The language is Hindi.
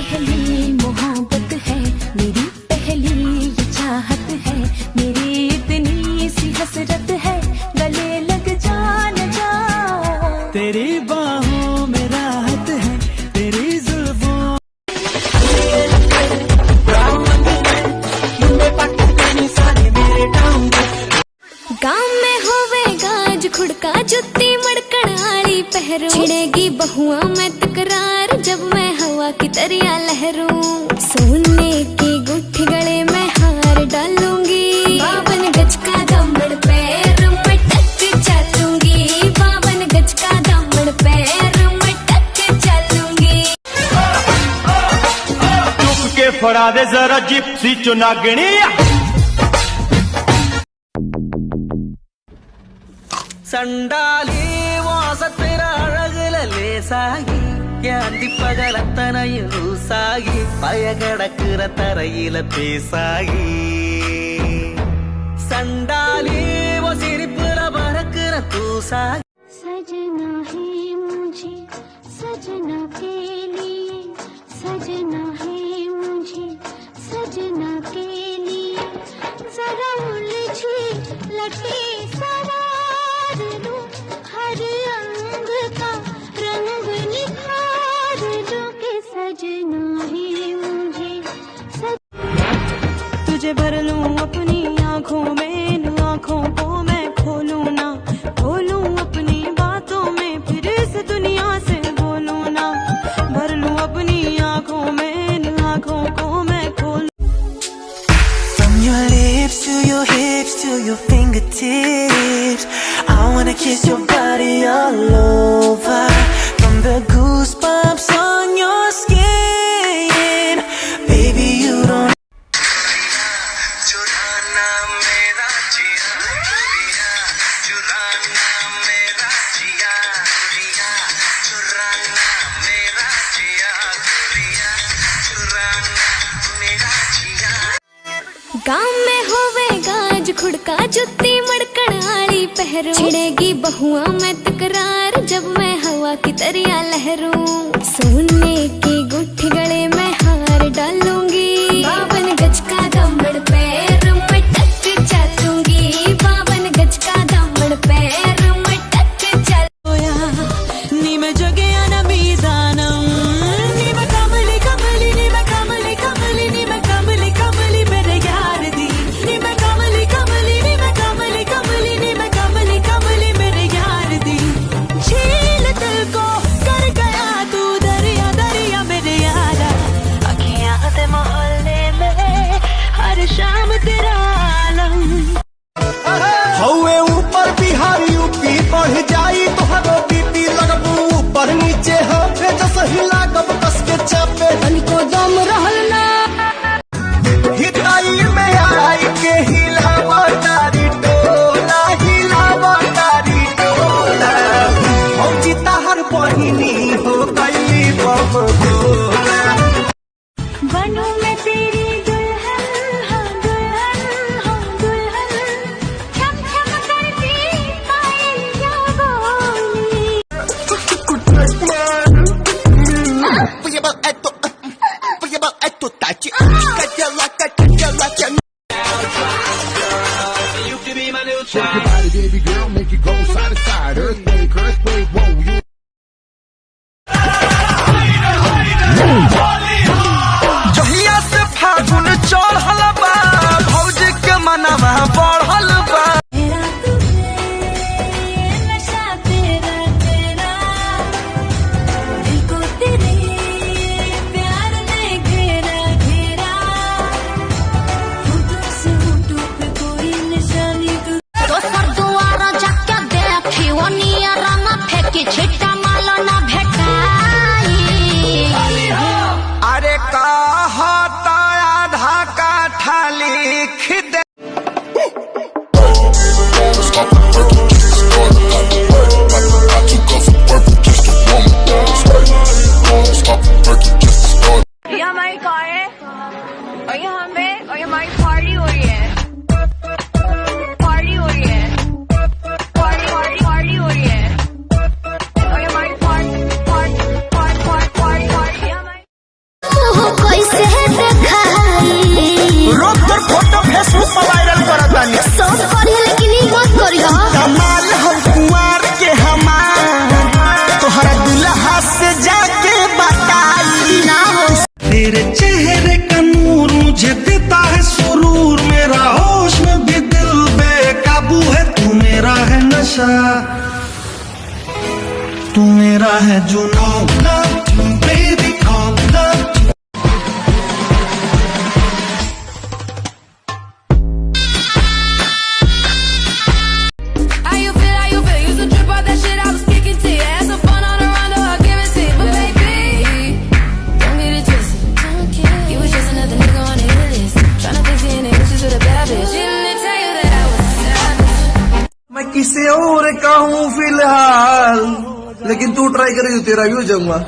पहली मोहब्बत है, मेरी पहली ये चाहत है, मेरी इतनी सी हसरत है, गले लग जा न जा। तेरी बाहों में राहत है, तेरी जुल्फों गाँव में होवेगा आज खुड़का, जुत्ती मड़कण आली पहरू, छिड़ेगी बहुआ में तकरार जब मैं हवा की तरिया लहरूं। सोने की गुट्ठी गले में हार डालूंगी, 52 गज का दामन पैर में टक चलूंगी, 52 गज का दामन पैर में टक चलूंगी। चुप के फड़ा दे जरा जिप्सी चुनागणी। சண்டாலி வாசத்திர அழகுல லேசாகி ஏந்தி பகலத்தனையும் லூசாகி பய கிடக்குற தரையில பேசாகி சண்டாலி சிரிப்புல பறக்குற தூசாகி। सजना है मुझे सजना के लिए, सजना है मुझे सजना के लिए, जरा उलझी लटे सवार लूं, हर अंग का रंग निखार लूं के सजना है मुझे तुझे भर लूं अपनी आँखों में, इन आँखों को मैं खोलूं ना, खोलूं अपनी बातों में, फिर इस दुनिया से बोलूं ना, भर लूं अपनी आँखों में, इन आँखों को मैं खोलूं। From your lips to your hips to your fingertips, I wanna kiss your body all over, from the goosebumps on your skin, baby you don't चुराना मेरा जिया चुरिया, चुराना मेरा जिया चुरिया, चुराना मेरा जिया चुरिया, चुराना मेरा जिया। गाँव में होवेगा आज खुड़का, जुत्ती मड़कण आली पहरू, छिड़ेगी बहुआ में तकरार जब मैं हवा की तरिया लहरूं। सोने की गुट्ठी गले में हार डालूंगी, 52 गज का दामन पैर में टक चलूंगी, 52 गज का दामन पैर में टक चल। नी मैं जगया न बीदानम, नी मैं कमली कमली, नी मैं कमली कमली, नी मैं कमली कमली मेरे यार दी, नी मैं कमली कमली, नी मैं कमली कमली, नी मैं कमली कमली मेरे यार दी। झील दिल को कर गया तू दरिया दरिया मेरे यारा, अखियां दे मोहल्ले में हर शाम तेरा आलम। हौवे ऊपर बिहार यूपी बढ़ जाई तोहरो बीपी, लगबू ऊपर नीचे हाथे जस हिला कब कस के चापे, को दम रहल ना हिताई में आई के हिलावा तारी टोला, हिलावा तारी टोला, फौजी ताहर बहिनी हो गई बम गोला। बनूं मैं तेरी दुल्हन, हाँ दुल्हन, हाँ दुल्हन, छम छम करती पायलियां बोली। Shake your body, baby girl, make it go side to side. Earthquake, earthquake, whoa, you. जहिया से फागुन चढ़ल बा, भौजी के मनवा बढ़ल बा। मेरा तुझे नशा तेरा तेरा, दिल को तेरे प्यार ने घेरा घेरा, होठों से होठों पे कोई निशानी तू। दोसर दुआरा जाके देखी वो निया रंग फेंकी, छिट्टा मालो ना भेटाई। अरे कहता आधा काठा लिख दे। Stop it, work it, just start it, got to work. I took off from work just to warm it. Stop it, work it, just start it. ये हमारी कार है और ये हमें और ये हमारी पार्टी हो रही है, पार्टी हो रही है, पार्टी पार्टी पार्टी हो रही है, और ये हमारी party party party party party party हमारी। तेरे चेहरे का नूर मुझे देता है सुरूर, मेरा होश में भी दिल बेकाबू है, तू मेरा है नशा, तू मेरा है जुनून, love you baby all love you. How you feel, used to trip off that shit I was kicking to you, had some fun on the run, though I'll give it to you, but baby, don't get it twisted, you was just another nigga on the hit list, tryna fix your issues with a bad bitch, didn't tell you that I was a savage. मैं किसी और का हूँ फिलहाल, लेकिन तू ट्राई करेगी तेरा यूं जाऊंगा.